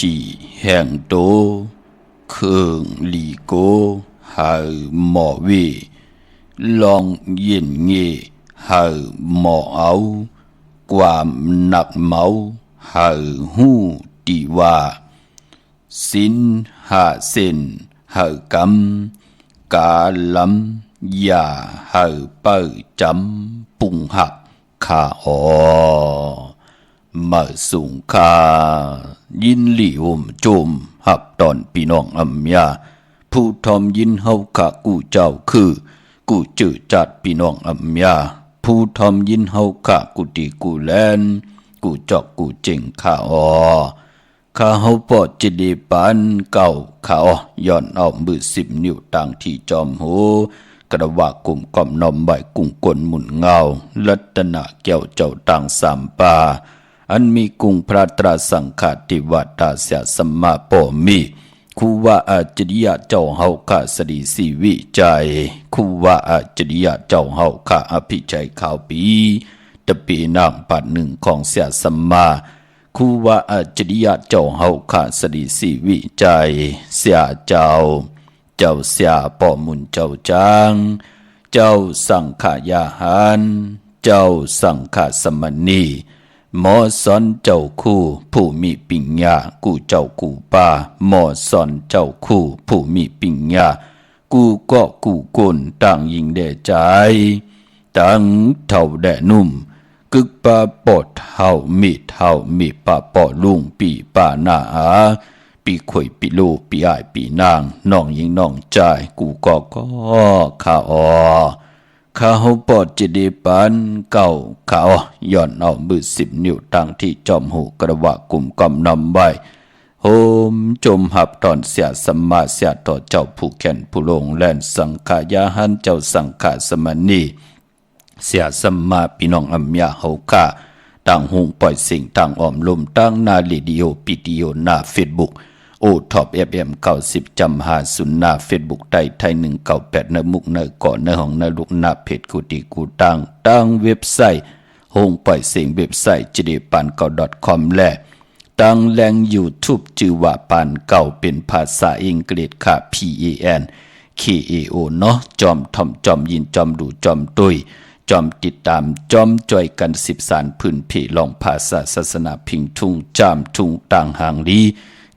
ผีแห่งโตเคืองหลีโกหาหมอเวลองเย็นเงหาหมอเอาความหนักเมาหาหูตีว่าสินหาเส้นหากำกาลำยาหาเปิดจำปุงหักขามาสูงคายินหลี่ห่มโจมหับตอนพี่น้องอัมยาผู้ทอมยินเฮาขะกูเจ้าคือกูจืดจัดพี่น้องอัมยาผู้ทอมยินเฮาขะกูตีกูแลนกูจอกกูเจ๋งขาข้าเฮาปอดจิดีปานเก่าขาย้อนเอามือ10 นิ้วต่างที่จอมหูกระว่ากุ่มก่อมนอมใบกุ้งกลหมุนเงาลัตนะแก้วเจ้าต่างสามป่าอันมีกุงพระตราสังฆาธิวัตาเสียสมมาปอมีคูว่าอาจริยะเจ้าเฮาข้าสดีสีวิจัยคูว่าอาจริยะเจ้าเฮาข้าอภิชัยข่าวปีตะปีนางปัดหนึ่งของเสียสมมาคูว่าอาจริยะเจ้าเฮาข้าสดีสีวิจัยเสียเจ้าเสียปอมุนเจ้าจางเจ้าสังขายาหารเจ้าสังขสมณีหมอสอนเจ้าคู่ผู้มีปิญญากูเจ้ากูป่าหมอสอนเจ้าคู่ผู้มีปิญญากูก็กูกุนต่างยิงแด่ใจต่างเท่าแด่นุ่มกึกปาปอดเฮามีปาปอลุงปีป่าหน้าปีข่อยปีลูปีอ้ายปีนางน้องยิงน้องใจกูก็ข้าข้าเฮาปอดจิดีปานเก่าข้าย้อนเอามือ10 นิ้วต่างที่จอมหูกระวะกลุ่มกำนำไว้โฮมจมหับตอนเสียสมมาเสียต่อเจ้าผู้แขนผู้ลงแล่นสังขายาหันเจ้าสังขสมณีเสียสมมาพี่น้องอัมยาเฮาข้าต่างหุงปล่อยสิ่งต่างอ้อมลมต่างนาลีดิโอปิดิโอหน้าเฟซบุ๊กโอท็อปFM 90จำหาสุนหน้าเฟซบุ๊กไทย198ในมุกในก่อนในห้องในลูกหน้าเพจกูตีกูตั้งเว็บไซต์โฮงปล่อยเสียงเว็บไซต์จิเดปานเก่า .com และตั้งแหล่ง YouTube ชื่อว่าปานเก่าเป็นภาษาอังกฤษค่ะ PANKAO เนาะจอมทอมจอมยินจอมดูจอมตุยจอมติดตามจอมจอยกัน10 สารพื้นเพลองภาษาศาสนาพิงทุ่งจามทุ่งต่างหางลี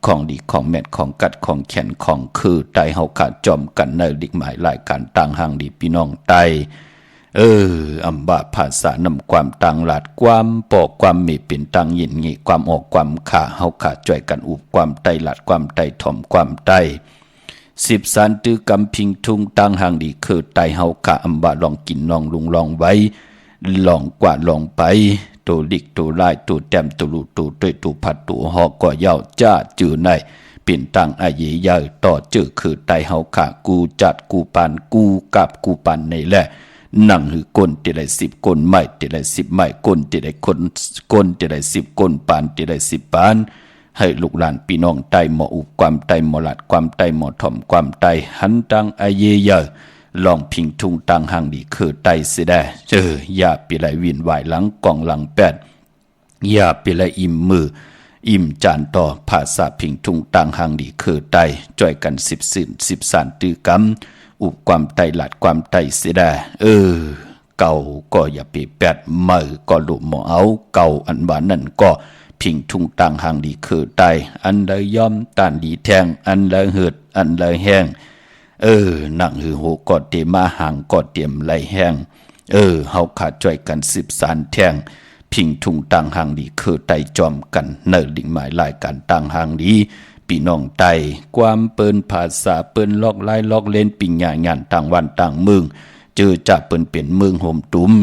ของดีของแม่นของกัดของแขนของคือไตเฮาขาดจอมกันในดิกหมายรายการต่างหางดีพี่น้องไตอำบาภาษานำความต่างหลาดความปอกความมีเป็นต่างยินงี้ความออกความขาเฮาขาดจ่วยกันอุบความไตหลาดความไตถ่อมความไต10 สารตื้อกำพิงทุ่งต่างหางดีคือไตเฮาขาอำบาลองกินลองลุงลองไว้ลองกว่าลองไปตัวลิกตัวลายตัวแต้มตัวลูตัวด้วยตัวผัดตัวหอกก็ยาวจ้าจือในเป็นตังอาเยยาต่อจือคือไตเฮาขากูจัดกูปานกูกับกูปันในแหละนั่งหือก้นติได้10 ก้นไม้ติได้10 ไม้ก้นติได้ก้นติได้10 ก้นปานติได้10 ปานให้ลูกหลานพี่น้องไตหมออุบความไตหมอหลัดความไตหมอถ่อมความไตหันตังอาเยยาลองพิงทุงตังหางดีคือไตเสียได้อย่าไปไหลวินไหวหลังกองหลังแปดอย่าไปไหลอิ่มมืออิ่มจานต่อภาษาพิงทุงตังหางดีคือไตจ่อยกัน10 สารตื้อกำอุบความไตหลัดความไตเสียได้เก่าก็อย่าไปแปดมือก็หลุมหมอเอาเก่าอันบานนั่นก็พิงทุงตังหางดีคือไตอันใดย่อมตานดีแทงอันใดเหือดอันใดแห้งนั่งหือโหกอดเตมาหางกอดเตรียมไหลแห้งเฮาขาดจ่อยกัน10 สารแท่งพิงทุงต่างหางดีคือไตจอมกันเนิดิ่งหมายรายการต่างหางดีพี่น้องไตความเปิ้นภาษาเปิ้นลอกไล่ลอกเล่นปิ่งหญ้างานต่างวันต่างเมืองเจอจับเปิ้นเป็นเมืองห่มตุ้ม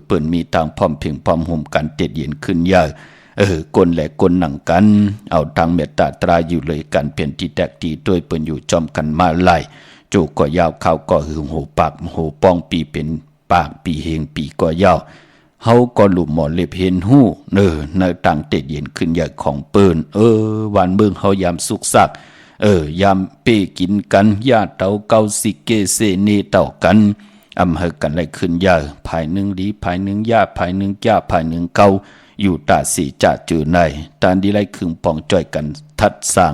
เปิ้นมีต่างพร้อมเพียงพร้อมห่มกันเต็ดเย็นขึ้นยากคนและคนหนังกันเอาทางเมตตาตราอยู่เลยกันเปลี่ยนที่แตกตีด้วยเปิ้นอยู่จอมกันมาไล่จูก็ยาวเขาก็หึงโหปากโหป้องปีเป็นปากปีเฮงปีก็ยาวเฮาก็หลุมหมอเล็บเห็นหู้ในต่างเต็ดเย็นขึ้นใหญ่ของเปิ้นวันเมืองเฮายามสุกซักยามเป้กินกันญาเตาเกาสิเกเสเนเต่ากันอำเฮกันไหลขึ้นใหญ่ภายหนึ่งดีภายหนึ่งญาภายหนึ่งจ้าภายหนึ่งเกา อยู่ตาสีจะจือในตานดีไลคึงปองจ่อยกันทัดสร้าง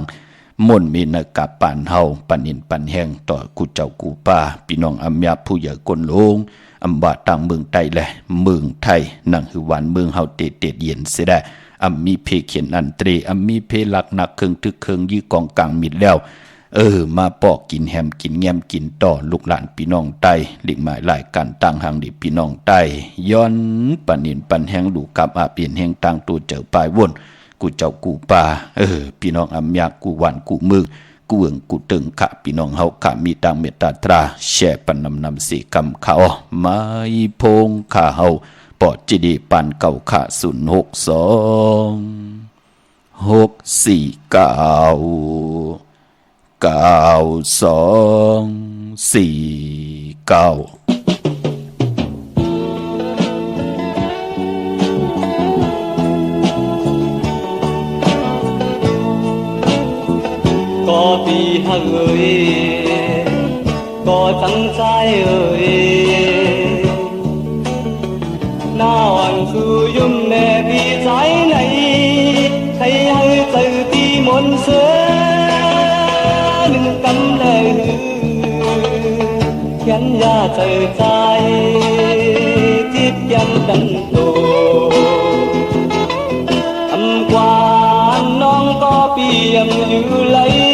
ม่นมีนกะปานเฮาปันอินปันแห้งต่อกูเจ้ากูป้าพี่น้องอำยาผู้ใหญ่กนลงอำบาต่างเมืองไทยแหละเมืองไทยนั่งหือหวานเมืองเฮาเตเย็นเสียได้อำมีเพเขียนอันตรีอำมีเพลักหนักเครื่องทึกเครื่องยื้อกองกลางมิดแล้วมาปอกกินแฮมกินแงมกินต่อลูกหลานพี่น้องไตหลีกหมายหลายการต่างหางดิพี่น้องไตย้อนปันอินปันแห้งลูกกับอาเปลี่ยนแห้งต่างตัวเจอปลายวนกูเจ้ากูป่าพี่น้องอำยากูหวานกูมือกูเอิงกูตึงขะพี่น้องเฮาขะมีตังเมตตาตราแช่ปันนำสีกำเขาไม้พงขาเฮาปอดจิดีปันเก่าขะcó vì hằng ơi có trắng trai ơi nào anh cứ dùng nè vì trái này thấy hay từ ti muốn sớ đừng cắm lời gắn ra trời trai tiếp dân đăng đồ âm qua non có bi âm như lấy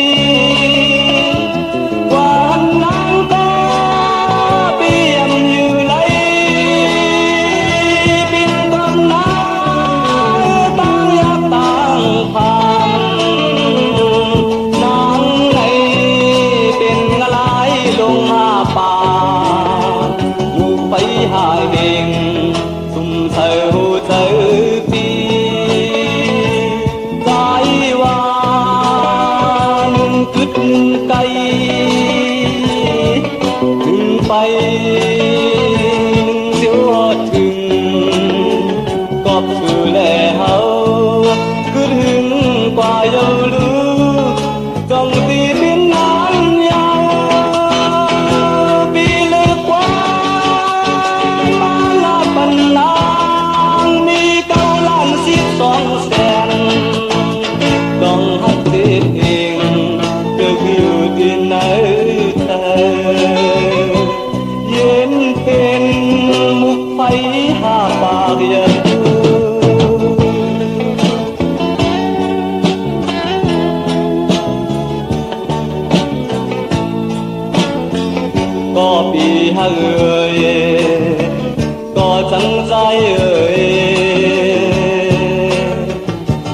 có bị hai người có trắng dài ơi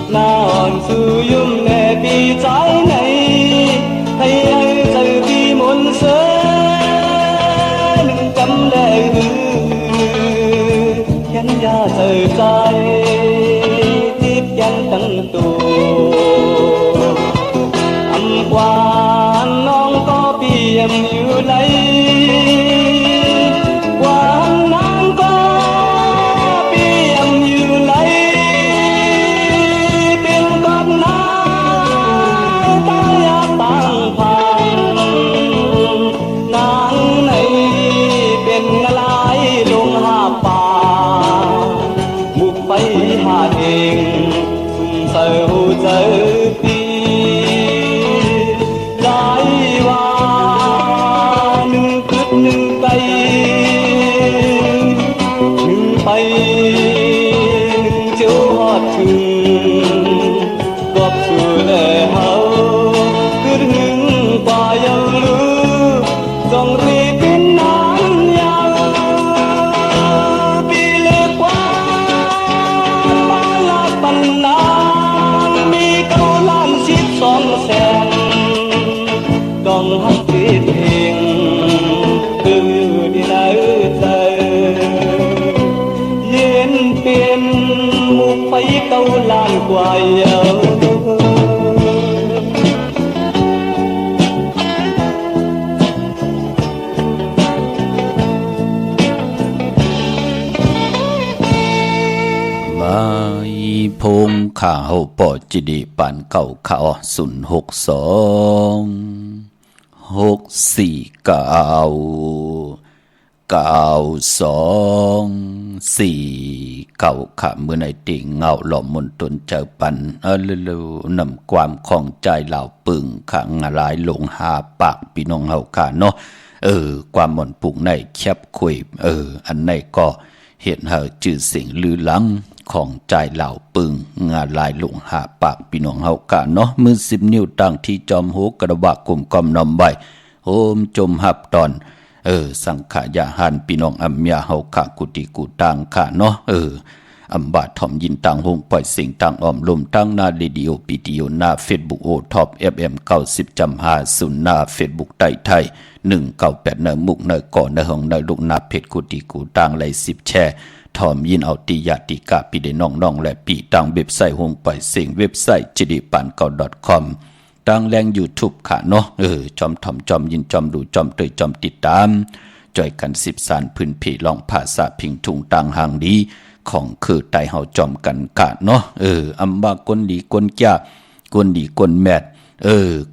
nào sử dụng nè vì trái này thấy ai từ khi muốn sớ đừng cắm lời gắn ra trời trai tiếp dân tăng tù âm qua non có bị em như lấy câu lan quay maiพงข่าเฮาปอจิดีปานเก่าข่าว062 649 924เก่าขะเมื่อในติ่งเงาหล่อมนตนเจอปันเร็วๆนำความของใจเหล่าปึงขังหลายหลงหาปากพี่น้องเฮาค่ะเนาะความหม่นปุกในแคบคุยอันในก็เห็นเฮาจื่อสิ่งลือหลังของใจเหล่าปึงงาลายหลงหาปากพี่น้องเฮากะเนาะมือ10 นิ้วตั้งที่จอมโหกระบะกลุ่มกอมนอมใบโฮมจมหับตอนสังขายาหันพี่น้องอัมยาเฮาขะกุติกุตังค่ะเนาะอัมบาทอมยินตังหงปล่อยสิ่งตังออมลมตั้งหน้าเรดิโอปีดีโอหน้าเฟซบุ๊กโอท็อป FM 90.5หน้าเฟซบุ๊กไต้ไทย198เนมุกเนก่อเนห้องเนลูกนาเพชรกุติกูตังไหล10แช่ทอมยินเอาติยาติกะปีได้น้องๆและปีตังเว็บไซต์หงปล่อยสิ่งเว็บไซต์ jdipan9.comตั้งแรง YouTube ค่ะเนาะจอมทอมจอมยินจอมดูจอมเตยจอมติดตามจ่อยกัน10สารพื้นเพลองภาษาพิงทุงต่างหางดีของคือไตเฮาจอมกันกะเนาะอัมบากนดีกนจ้ากนดีกนแมด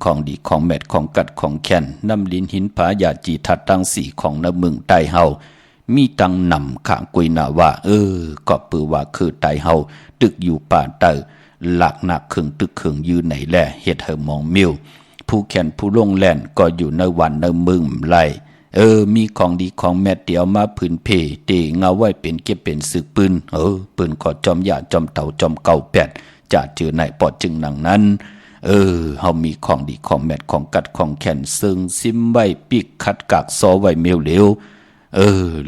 ของดีของแมดของกัดของแคนน้ำลินหินผายาจีทัดตั้งสีของนเมืองไตเฮามีตังนำข้างกุยนาว่าก็ปือว่าคือไตเฮาตึกอยู่ป่าเตอหลักหนักขึงตึกขึงยืนไหนแหละเฮ็ดเฮามองมิวผู้แขนผู้ลงแล่นก็อยู่ในวันในมึงไล่มีของดีของแม่เตียวมาพื้นเพเตเงาไว้เป็นเก็บเป็นสึกปืนปืนขอจอมยาจอมเต่าจอมเก่าแปดจะเจอในปอดจึงหนังนั้นเฮามีของดีของแม่ของกัดของแขนซึ่งซิมไว้ปิกคัดกากซอไว้เมียวเหลว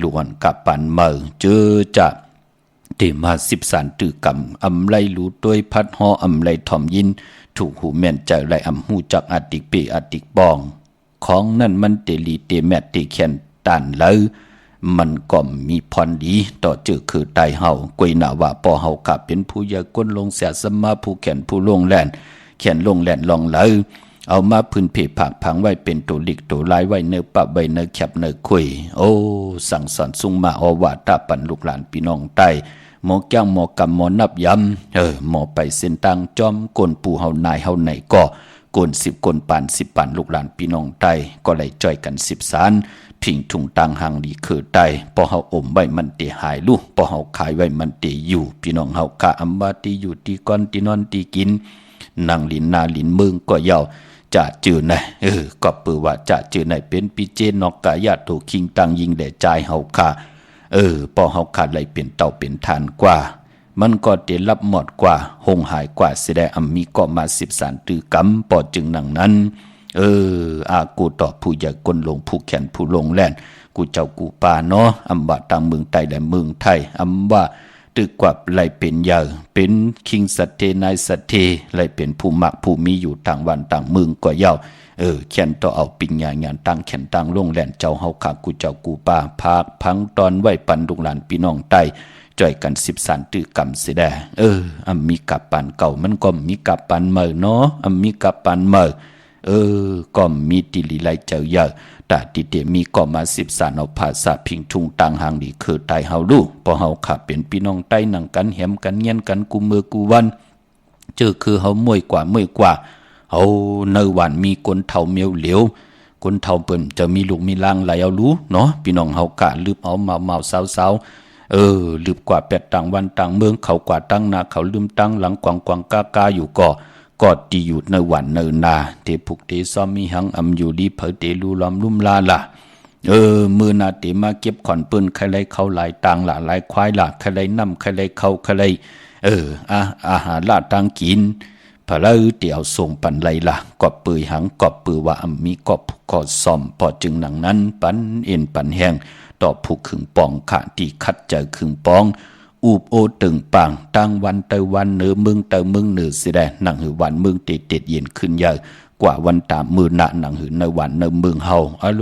ล้วนกับปันเมือเจอจะเตมา10สารตือกำอำไลรู้ด้วยพัดหออำไลถ่อมยินถูกหูแม่นใจไหลอำหูจักอติกเปอติกบองของนั่นมันเตลีเตแมตเตแคนตันเลยมันก็มีพรดีต่อเจอคือไตเฮากวยนาว่าปอเฮากะเป็นผู้ยาก้นลงเสียสมาผู้แขนผู้ลงแล่นแขนลงแล่นลองเลยเอามาพื้นเพผักพังไว้เป็นตัวลิกตัวลายไว้เนื้อปะใบเนื้อแคบเนื้อคุยสั่งสอนสุงมาอวาตาปันลูกหลานพี่น้องไตหมอแก้งหมอกำหมอนับยำหมอไปเส้นตังจอมกลปูเฮานายเฮาไหนก็กล10กลปาน10ปานลูกหลานพี่น้องไตก็เลยจ่อยกัน10สารพิงถุงตังหางดีคือไตพอเฮาอมไว้มันเตหายลูกพอเฮาขายไว้มันเตอยู่พี่น้องเฮากะอัมบาตีอยู่ตีก้อนตีนอนตีกินนั่งลินนาลินมึงก็ยาวจะจือไหนก็ปือว่าจะจือไหนเป็นปีเจนอกกายาถูกคิงตังยิงแด่ใจเฮาค่ะพอเฮาขาดไหลเป็นเต่าเป็นทานกว่ามันก็เตรับหมดกว่าหงหายกว่าเสดอัมมีก็มา10สารตือกำปอจึงหนังนั้นอากูต่อผู้ใหญ่กนลงผู้แขนผู้ลงแล่นกูเจ้ากูปาเนาะอัมบะต่างเมืองไทยและเมืองไทยอัมว่าตึกกว่าไหลเป็นยาเป็นคิงสัตเทนายสัตเทไหลเป็นผู้มักผู้มีอยู่ต่างวันต่างเมืองก็ยาวแขนต่อเอาปิญญางานตั้งแขนตั้งลงแล่นเจ้าเฮาขากูเจ้ากูปาพากพังตอนไว้ปันลูกหลานพี่น้องไตจ่อยกัน10สารตือกำเสดอัมมีกับปันเก่ามันก็มีกับปันเมื่อเนาะอัมมีกับปันเมื่อก็มีติลิไลเจ้าเยอะแต่ติเตมีก็มา10สารเอาภาษาพิงทุงต่างหางดีคือไตเฮาลูกพอเฮาขับเป็นพี่น้องไตนั่งกันแหมกันเงี้ยนกันกูมือกูวันเจอคือเฮามวยกว่าเฮาในวันมีคนเฒ่าเมียวเหลียวคนเฒ่าเปิ้นจะมีลูกมีลางไหลเอารู้เนาะพี่น้องเฮากะลืบเอาเมาๆสาวลืบกว่า8ต่างวันต่างเมืองเขากว่าตั้งนาเขาลืมตั้งหลังกวางกาอยู่ก็ตีอยู่ในวันในนาเตพุกเตซ้อมมีหังอำอยู่ดีเผอเตลูลอมลุ่มลาล่ะมือนาเตมาเก็บขอนปืนใครไลเขาหลายต่างหลายควายล่ะใครไลน้ำใครไลเขาใครไลอาหารลาต่างกินพะเลเตียวส่งปันไลล่ะกอบปือหังกอบปือว่ามีกอบผู้ก่อซ่อมพอจึงหนังนั้นปันเอ็นปันแหงต่อผู้ขึงปองขะที่คัดเจอขึงปองอูบโอตึงปังตั้งวันเตวันเนือมึงเตมึงเนือสิแดหนังหือวันมึงเตเย็นขึ้นเยอะกว่าวันตามมือหนังหือในวันในมึงเฮาโล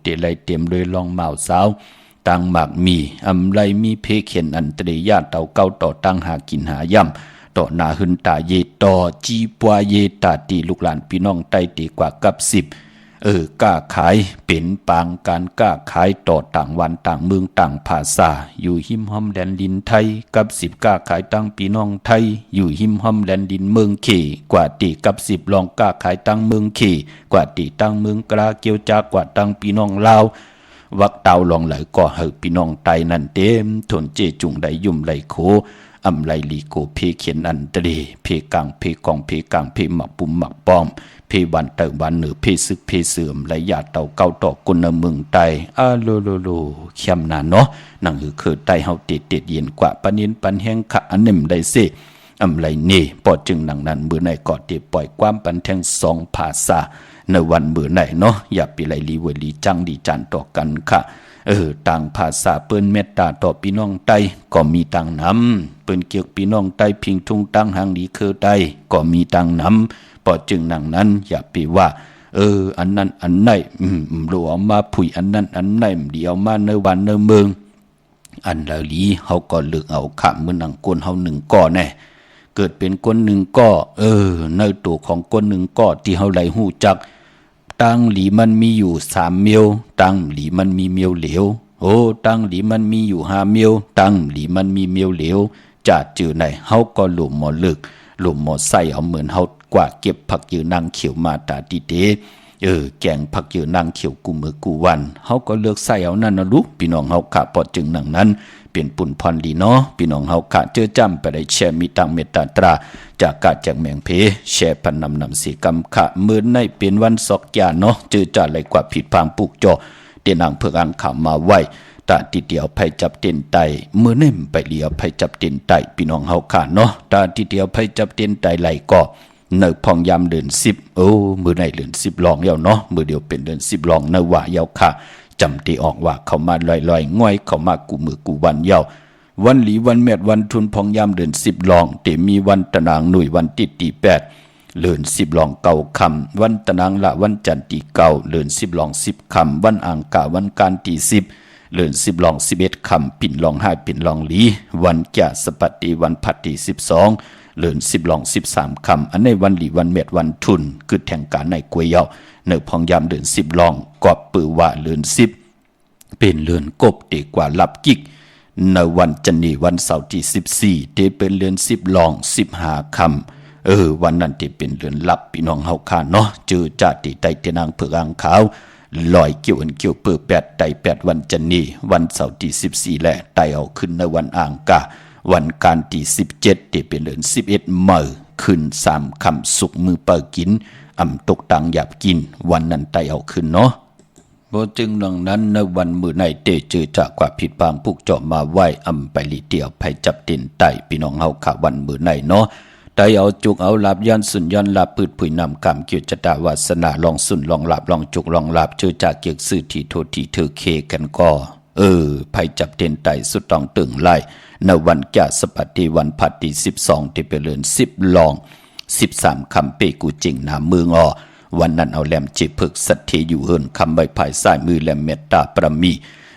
เตไลเต็มเลยลองเมาสาวตั้งหมากมีอำไลมีเพเขียนอันตริยาเต่าเก้าต่อตั้งหากินหาย่ำต่อนาหึนตาเยต่อจีปวาเยตาตีลูกหลานพี่น้องไตตีกว่ากับ10กล้าขายเป็นปางการกล้าขายต่อต่างวันต่างเมืองต่างภาษาอยู่หิมห้อมแดนดินไทยกับ10กล้าขายตั้งพี่น้องไทยอยู่หิมห้อมแดนดินเมืองเขกว่าตีกับ10ลองกล้าขายตั้งเมืองเขกว่าตีตั้งเมืองกลาเกียวจากว่าตั้งพี่น้องลาว วักเตาลองไหลก่อเฮอพี่น้องไตนั่นเต็มทนเจจุงไดยุ่มไหลโคอำไลลีโกเพเขียนอันตรีเพกังเพกองเพกังเพหมักปุ่มหมักป้อมเพวันเตอวันเหนือเพซึกเพเสื่อมไหลยาเต่าเก้าต่อกุนเมืองไตโลเข้มนานเนาะนั่งคือไตเฮาเต็ดเย็นกว่าปันเย็นปันแห้งขะอันนิ่มได้เสอำไรนี่ปอจึงหนังนั้นมือในกอดเตปล่อยความปันแทงสองภาษาในวันมือไหนเนาะอย่าไปไหลลีเวลีจังดีจานต่อกันค่ะต่างภาษาเปิ้นเมตตาต่อพี่น้องไตก็มีต่างนำเปิ้นเกี่ยวพี่น้องไตพิงทุ่งตั้งหางดีคือไตก็มีต่างนำปอจึงหนังนั้นอย่าไปว่าอันนั้นอันไหนรู้เอามาผุยอันนั้นอันไหนเดียวมาในวันในเมืองอันเหล่านี้เฮาก็เลือกเอาขามมือหนังกวนเฮาหนึ่งก่อแน่เกิดเป็นคนหนึ่งก็ในตัวของคนหนึ่งก็ที่เฮาไหลหูจักตังหลีมันมีอยู่3เมียวตังหลีมันมีเมียวเหลวตังหลีมันมีอยู่5เมียวตังหลีมันมีเมียวเหลวจะจื่อไหนเฮาก็หลุมหมอลึกหลุมหมอใส่เอาเหมือนเฮากว่าเก็บผักยืนางเขียวมาตาดีเดแกงผักยืนางเขียวกูมือกูวันเฮาก็เลือกใส่เอานั่นนะลูกพี่น้องเฮาค่ะปอจึงหนังนั้นเป็นปุ่นพรดีเนาะพี่น้องเฮาค่ะเจอจำไปได้แชร์มีตังเมตตาตราจากกาจากแมงเพแชร์พันนำสีกำค่ะมื้อในเป็นวันสอกยาเนาะเจอจ่าไหลกว่าผิดพางปลูกจ่อเตียนางเพื่ออ่างข่าวมาไว้ตาทีเดียวไผจับเต็นไตมื้อนี้ไปเลียวไผจับเต็นไตพี่น้องเฮาค่ะเนาะตาทีเดียวไผจับเต็นไตไหลก็เนอพองยามเดือน10มื้อในเดือน10ลองแล้วเนาะมื้อเดียวเป็นเดือน10ลองเนอว่ายาวค่ะจำตีออกว่าเขามาลอยง่อยเขามากูมือกูวันเยาวันหลีวันเม็ดวันทุนพองยามเดือน10ลองเตมีวันตะนางหน่วยวันติดตี8เดือน10ลองเก่าคำวันตะนางละวันจันทร์ตีเก่าเดือน10ลอง10คำวันอ่างกะวันการตี10เดือน10ลอง11คำปิ่นลอง5ปิ่นลองหลีวันแก่สปัตติวันผัดตี12เดือน10ลอง13คำอันในวันหลีวันเม็ดวันทุนคือแทงการในกวยเยาเนื้อพองยามเดือน10ลองกอบปือว่าเดือน10เป็นเดือนกบเตกว่าลับกิกในวันจันทร์วันเสาร์ที่14เตเป็นเดือน10ลอง15คำวันนั้นเตเป็นเดือนลับพี่น้องเฮาค่ะเนาะเจอจ่าติไตเตนางเผือกอ่างขาวลอยเกี่ยวอันเกี่ยวเปื้อ8ไต8วันจันทร์วันเสาร์ที่14และไตเอาขึ้นในวันอ่างกะวันการที่17เตเป็นเดือน11มื้อขึ้น3คำสุกมือเปิกินตกตังหยาบกินวันนั้นไตเอาขึ้นเนาะบ่จึงดังนั้นในวันมื้อในเตเจอจากกว่าผิดบางผูกเจาะมาไหว้ไปลิเตียวไผจับเต็นไตพี่น้องเฮาค่ะวันมื้อในเนาะไตเอาจุกเอาลาบย้อนสุนย้อนลาบพืชผุยนำกรรมเกียรติจตาวาสนาลองสุนลองลาบลองจุกลองลาบเจอจากเกียกซื่อที่โทษที่เธอเคกันก็ไผจับเต็นไตสุดต้องตึงไล่ในวันแก่สปัตติวันผัดที่12ที่เป็นเดือน10ลอง13คำเปกูจริงนามืองอวันนั้นเอาแหลมจิพึกสัตเทอยู่เฮินคำใบภายซ้ายมือแหลมเมตตาประมี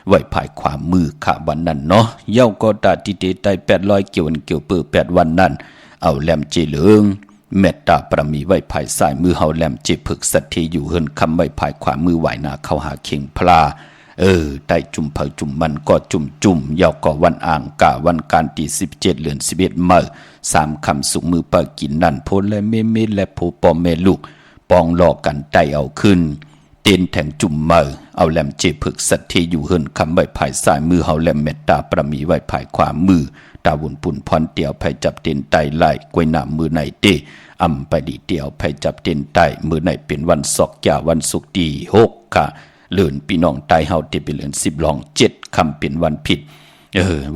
ไว้ภายขวามือค่ะวันนั้นเนาะเย้าก็ตาติเตไต800เกี่ยวเกี่ยวเปื้อ8วันนั้นเอาแหลมจิเหลืองเมตตาประมีไว้ภายซ้ายมือเฮาแหลมจิพึกสัตเทอยู่เฮินคำใบภายขวามือไหวนาเข้าหาเข่งพลาไตจุ่มเผาจุ่มมันก็จุ่มยาวก็วันอ่างกะวันการที่17เดือน11มื้อ3คำสุกมือปากินนั่นโพลและเมและโพปอมแม่ลูกปองหลอกกันไตเอาขึ้นเต้นแทงจุ่มมื้อเอาแหลมเจพึกสัตเทอยู่เฮินคำใบภายซ้ายมือเฮาแหลมเมตตาประมีไว้ภายขวามือตาวุ่นปุ่นพรเตียวไผจับเต้นไตไหลกวยหน้ามือไหนเตไปดีเตียวไผจับเต้นไตมือไหนเป็นวันศอกยาวันศุกร์ที่6ค่ะเลื่อนพี่น้องไตเฮาที่เป็นเลื่อน10ลอง7คำเป็นวันผิด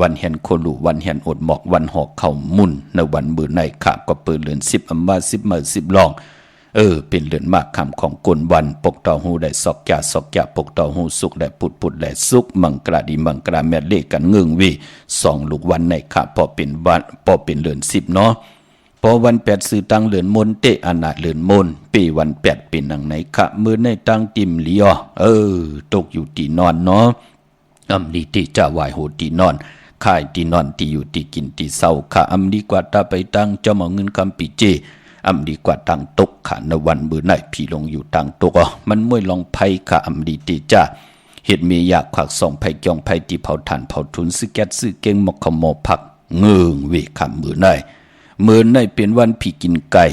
วันแห่นโคลูวันแห่นอดหมอกวันหอกเข้ามุ่นในวันมื้อในค่ะก็เปิดเลื่อน10อัมมา10มื้อ10ลองเป็นเลื่อนมากคำของกลวันปกต่อหูได้ศอกยาปกต่อหูสุขได้ปุดและสุขมังกราดีมังกราแม่เลขกันเงืองวี2ลูกวันในค่ะพอเป็นวันพอเป็นเลื่อน10เนาะพอวัน8ซื้อตังเหลือนมนเตอนาเหลือนมนปีวัน8เป็นนังไหนคะมื้อในตังติมเหลียตกอยู่ที่นอนเนาะดีที่จะไหวโหตีนอนค่ายที่นอนที่อยู่ที่กินที่เศร้าค่ะดีกว่าตาไปตังเจ้าหมอเงินคำปีเจดีกว่าตังตกค่ะในวันมื้อในพี่ลงอยู่ตังตกมันมวยลองไผค่ะดีที่จ้าเฮ็ดเมียอยากขวักส่องไผจองไผที่เผาถ่านเผาทุนซื้อแก๊สซื้อเก่งหมกขโมผักเงืองเวค่ะมื้อในเป็นวันพี่กินไก่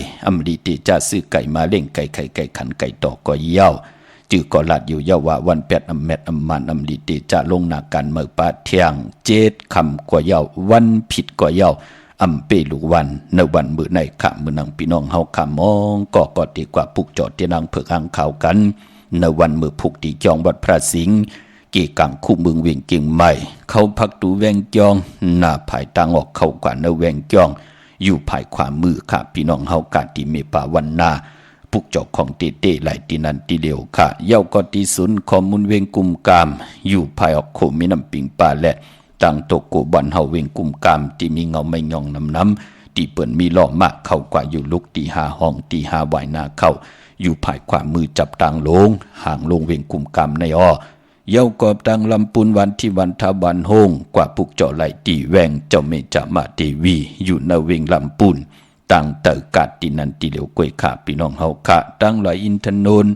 ดีที่จะซื้อไก่มาเล่งไก่ไข่ไก่ขันไก่ต่อก็เย้า จือก่อลัดอยู่ยาวะวันแปดอำแมดอำมันอำลิติจะลงนาการเมื่อปาเที่ยงเจ็ดคำกว่าเยาวันผิดกว่าเยาอำเปลูกวันในวันมื้อในขะมื้อนังพี่น้องเฮาขามองก็ดีกว่าปุกจอดที่นางเผือกหางข่าวกันในวันมื้อพุกที่จองวัดพระสิงห์เกี่กังคู่เมืองเวียงเกียงใหม่เขาพักตูแวงจองหน้าภายตางออกเข้ากว่าในแวงจองอยู่ภายขวามือค่ะพี่น้องเฮากาติเมปาวันนาปุกจอกของเต้ไหลตีนันตีเดียวค่ะเย้าก็ที่ศูนย์ข้อมูลเวงกุมกามอยู่ภายออกโคมีน้ำปิงป่าและตั้งโตโกบันเฮาเวงกุมกามที่มีเงาไม่ยองน้ำที่เปิ่นมีล้อมากเข้ากว่าอยู่ลุกตีหาห้องตีหาไหวนาเข้าอยู่ภายขวามือจับต่างลงห่างลงเวงกุมกามในอ้อเย้ากอบตังลำปุนวันที่วันทาบันโฮงกว่าปุกเจาะไหลตีแวงเจ้าเมจามาเทวีอยู่ในเวงลำปุนตั้งเตอกาดตินันติเหลียวกวยขาพี่น้องเฮาคะตั้งลอยอินทนนท์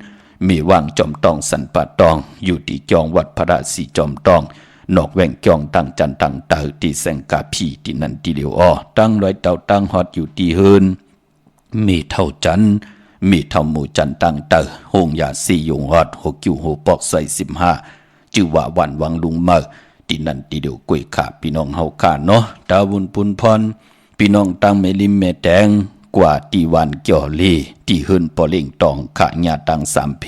มีว่างจอมตองสันปะตองอยู่ที่จองวัดพระศรีจอมตองนอกแวงจองตั้งจันตั้งเตอที่แสงกาพีตินันติเหลียวอ้อตั้งลอยเต่าตั้งฮอดอยู่ที่เฮินมีเท่าจันมีเท่าหมู่จันตั้งเตอหงยาสียงฮอดหกกิวโหปอกใส่15จื่อว่าวันวังลุงเมื่อตินันติเดียวกวยขาพี่น้องเฮาคะเนาะดาวุนปุนพรพี่น้องตั้งเมลิมเมแดงกว่าตีวันเกี่ยวเล่ที่เฮินปอเล่งตองขะญาตังสามเพ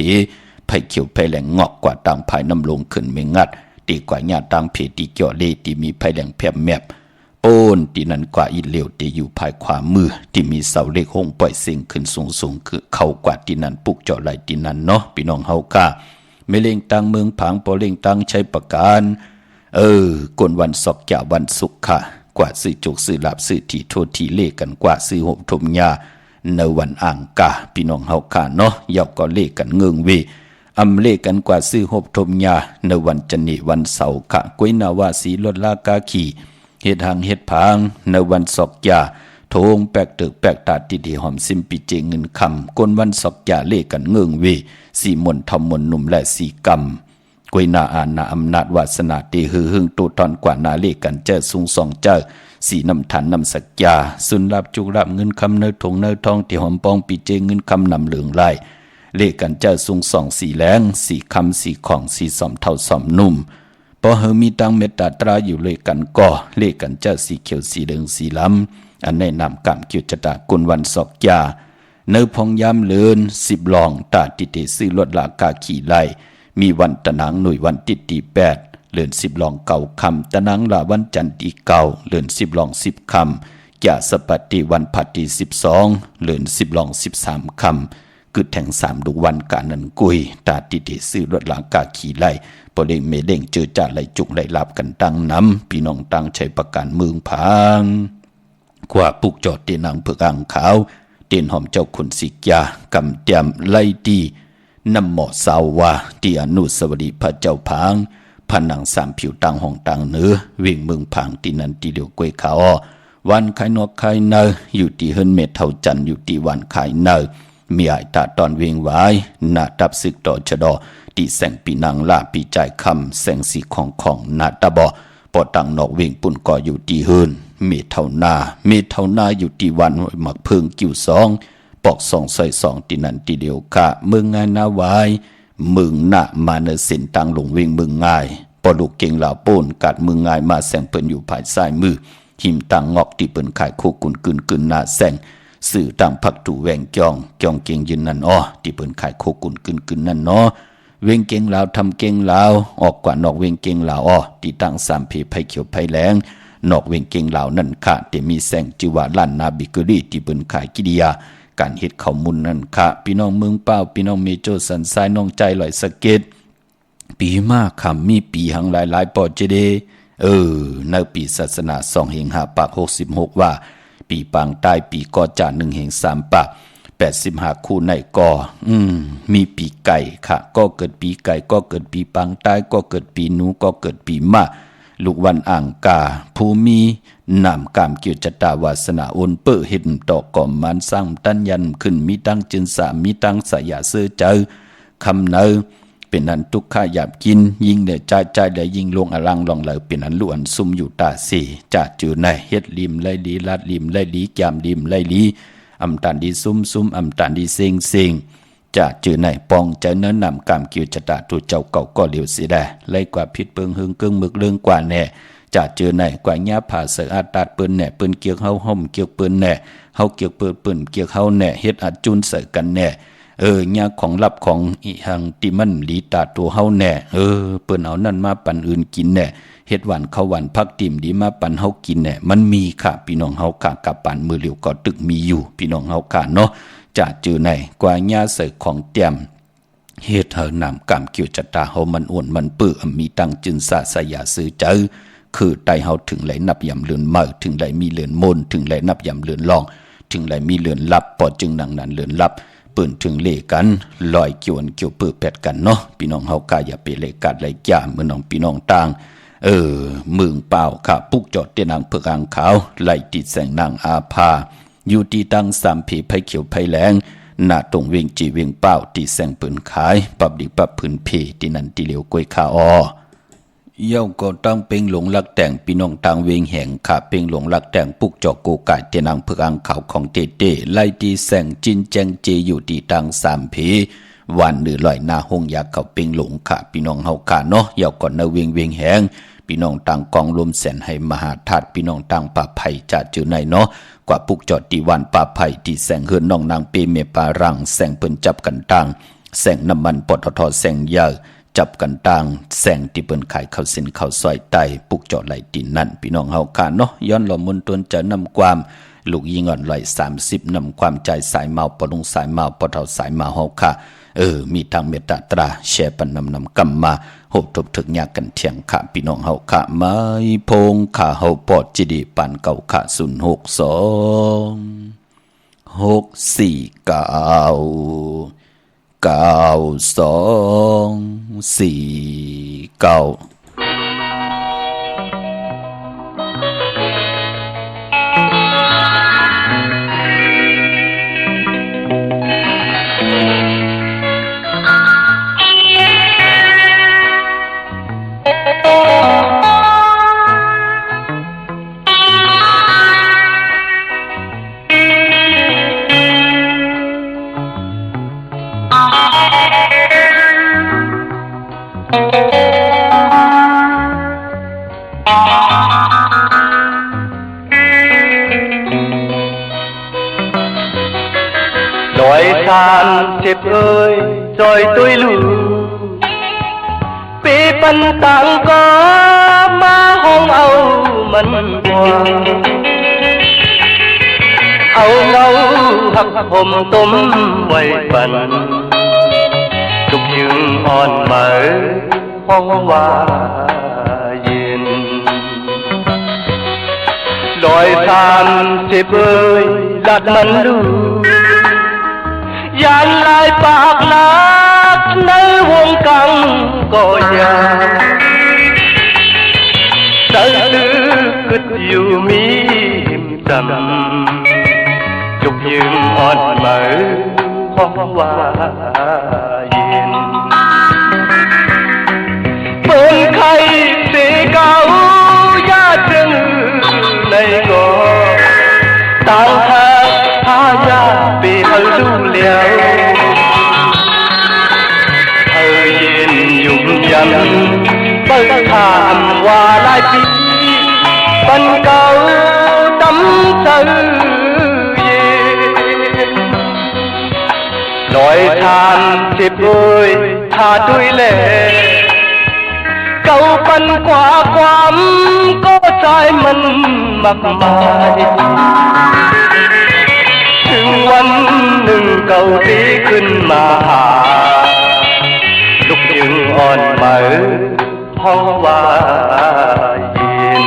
ไผเขียวไผแหลงงอกกว่าตังภายน้ำลงขึ้นเมงัดตีกว่าญาตังเพตีเกี่ยวเล่ที่มีไผแหลงแผบแมบโป้นที่นั้นกว่าอีเหลวที่อยู่ภายขวามือที่มีเสาเล็กหงปล่อยสิ่งขึ้นสูงคือเข้ากว่าที่นั้นปุกเจาะไหลที่นั้นเนาะพี่น้องเฮาค่ะเมเล่งตังเมืองผางปอเล่งตังใช้ประการกวนวันศอกจ่าวันศุกร์ค่ะกว่าซื้อจุกซื้อหลับซื้อที่โทษที่เล่กันกว่าซื้อหบทมยาในวันอ่างกาพี่น้องเฮาค่ะเนาะยาวก็เล่กันเงิงเวอำเล่กันกว่าซื้อหบทมยาในวันจันทร์วันเสาร์ค่ะกวยนาวาสีลดลากาขี่เฮ็ดหางเฮ็ดผางในวันศอกจ่าโทงแปกตึกแปกตาติดีหอมซิมปิเจเงินคำกวนวันศอกจ่าเล่กันเงิงเวสีมนทำมนหนุ่มและสีกำกวยนาอาณาอำนาจวาสนาตีหือหึงตูตอนกว่านาเลกันเจอสุงสองเจอสีน้ำทันน้ำสักยาสุนรับจุกรับเงินคำเนื้อถงเนื้อทองที่หอมปองปีเจเงินคำนำเหลืองไล่เลกันเจอสุงสองสีแรงสีคำสีของสีสอมเท่าสอมนุ่มพอเฮมีตังเมตตาตราอยู่เลยกันก่อเลกันเจอสีเขียวสีเหลืองสีล้ำอันในนำกำเกี่ยวจะตากุลวันศอกยาเนื้อพองยามเลือน10ลองตาติเตซื้อลดลากาขี่ไล่มีวันตะนังหน่วยวันติดตี8เลือน10ลองเก่าคำตะนังลาวันจันทร์ตีเก่าเลือน10ลอง10คำจ่าสปฏิวันพัดตี12เลือน10ลอง13คำกึดแทง3ดูวันกานันกุยตาติเตซื้อลดลากาขี่ไล่ปอเล่งเมเล่งเจอจ่าไหลจุกไหลลับกันตั้งน้ำพี่น้องตั้งใช้ประกันเมืองพางกว่าปุกจอดเตนังเผือกอ่างขาวเตียนหอมเจ้าขุนสิกยากำเตียมไล่ตีนำหมอสาววาที่อนุสาวรีย์พระเจ้าพางผนังสามผิวต่างห้องต่างเนื้อวิ่งเมืองผางที่นันที่เดียวกวยขาววันขายนอกขายเนออยู่ที่เฮิรนเมทเท่าจันอยู่ที่วันขายเนอมีไอตาตอนเวียงไว้หน้าตับศึกต่อชะดอที่แสงปีนางลาปีใจคำแสงสีของหน้าตาบอปอตังนอกเวียงปุ่นก่ออยู่ที่เฮิรนเมทเท่านาอยู่ที่วันหมักเพิงกิ่วสองปอก2 ใส่2ที่นั่นที่เดียวค่ะเมืองง่ายนาวายเมืองหน้ามาเนสินตังหลงเวงเมืองง่ายปอลูกเก่งลาวโป้นกัดเมืองง่ายมาแสงเปิ้นอยู่ภายซ้ายมือหิมตังงอกที่เปิ้นขายโคกุนกึนหน้าแสงสื่อตังพักถูแวงจองเก่งยืนนั่นอ้อที่เปิ้นขายโคกุนกึนนั่นเนาะเวงเก่งลาวทำเก่งลาวออกกว่านอกเวงเก่งลาวอ้อที่ตั้ง3เพไผเขียวไผแหลงนอกเวงเก่งลาวนั่นค่ะแต่มีแสงจิว่าล้านนาบิกรีที่เปิ้นขายกิดิยาการเฮ็ดข้อมูลนั่นค่ะพี่น้องเมืองเป้าพี่น้องเมโจสันทรายน้องใจลอยสะเก็ดปีมาคำมีปีหังหลายปอเจเดในปีศาสนา2แห่ง5ปาก66ว่าปีปางใต้ปีกอจา1แห่ง3ปาก85คู่ในกอมีปีไก่ค่ะก็เกิดปีไก่ก็เกิดปีปางใต้ก็เกิดปีหนูก็เกิดปีมะลูกวันอ่างกาภูมินำกามเกี่ยวจตาวาสนาโอนเปื้อเห็นตอกก่อมมันสร้างตั้นยันขึ้นมีตั้งจึนสามีตั้งสยาเสื้อเจอคำเนอเป็นอันทุกข้าหยาบกินยิงเดือใจเดือยิงลงอลังลองเหลอเป็นอันล้วนซุ่มอยู่ตาสีจ่าจือในเฮ็ดริมไล่ลีลัดริมไล่ลีแกมริมไล่ลีอำตันดีซุ่มอำตันดีเซ็ง จะจือไหนปองใจเนื้อนำกามกิวจตาตูเจ้าเก่าก็เหลียวสิได้ไล่กว่าผิดเปิงหึงกึ่งมึกเรื่องกว่าแน่จะจือไหนกว่าญาผ่าเสืออาตาดปืนแน่ปืนเกี่ยวเฮาห่มเกี่ยวปืนแน่เฮาเกี่ยวปืนเกี่ยวเฮาแน่เฮ็ดอาจุนเสือกันแน่ญาของลับของอีหังติมันลีตาตัวเฮาแน่เปิ้นเอานั่นมาปันอื่นกินแน่เฮ็ดหวานข้าวหวานพักติ่มดีมาปันเฮากินแน่มันมีค่ะพี่น้องเฮาค่ะกับปันมือเหลียวก็ตึกมีอยู่พี่น้องเฮาค่ะเนาะจะจือไหนกว่าญาเสือของเตรียมเฮ็ดเฮานำกำเกี่ยวจัตตาเฮามันอ้วนมันปื้อมีตังจึนสะสยาซื้อเจอคือไตเฮาถึงไหลนับยำเลือนเมาถึงไหลมีเลือนมนถึงไหลนับยำเลือนลองถึงไหลมีเลือนลับปอจึงนังนั้นเลือนลับปืนถึงเลกันลอยเกี่ยวเกี่ยวปื้อแปดกันเนาะพี่น้องเฮากาอย่าไปเลกัดไหลจ่าเมื่อน้องพี่น้องต่างมึงเปล่าค่ะปุกจอดเตนางเผือกางขาวไหลติดแสงนางอาภาอยู่ที่ตั้งสามผีไผเขียวไผแหลงหน้าตรงเวียงจีเวียงเป้าตีแสงปืนขายปับดิปับพื้นเพที่นั่นตีเหลียวกวยขาอเย่าก็ต้องเป็งหลงลักแต่งพี่น้องต่างเวียงแห่งขาเป็งหลงลักแต่งปุกจอกโกกายเตนางเผือกอังขาวของเตเต้ไล่ตีแสงจินแจงเจอยู่ที่ตั้งสามผีวันหรือลอยหน้าห้องยาเขาเป็งหลงขาพี่น้องเฮาขาเนาะเย่าก่อนนาเวียงแห่งพี่น้องต่างกองรวมแสนให้มหาธาตุพี่น้องต่างป่าไผ่จะจือในเนาะกว่าปุกจอดตีวันป่าไผ่ที่แสงเฮือนน้องนางเปเมปารังแสงเปิ้นจับกันต่างแสงน้ำมันปตทแสงยาจับกันต่างแสงที่เปิ้นขายข้าวเส้นข้าวซอยไตปุกจอดไหลตีนนั่นพี่น้องเฮาค่ะเนาะย้อนหล่อมนตนจะนำความลูกยิงอ่อนไหล30นำความใจสายเมาปนุงสายเมาปเฒ่าสายเมาเฮาค่ะมีทางเมตตาตราแชร์ปันนำกำมาโหบทบถึกยากกันเถียงค่ะพี่น้องเฮาค่ะไม้พงค่ะเฮาปอดจิดีปันเก่าค่ะ062 649 9249ทานเจ็บจอยตุยลูปีปันต่างก็มาห้องเอามันกว่าเอาเงาหักผมต้มไว้ปันทุกยืนอ่อนเหมือห้องว่าเย็นลอยทานเจ็บลัดมันลูยานลายปากลักในวงกังก็ยาใจลึกึดอยู่มีหิมจำจุกยืนอ่อนเหมือห้องว่าเย็นเปิดไข่สีเก่าญาติจึงในก่อต่างทางพายาปีเฮาดูเลี้ยวเฮาเย็นยุ่มยำเปิดถามว่าหลายปีปันเก่าตำเจอเย็นลอยทานเจ็บทาด้วยเล่เก่าปันกว่าความก็ใจมันมากมายถึงวันหนึ่งเก่าดีขึ้นมาหาลุกยืนอ่อนเหมือเพราะว่าเย็น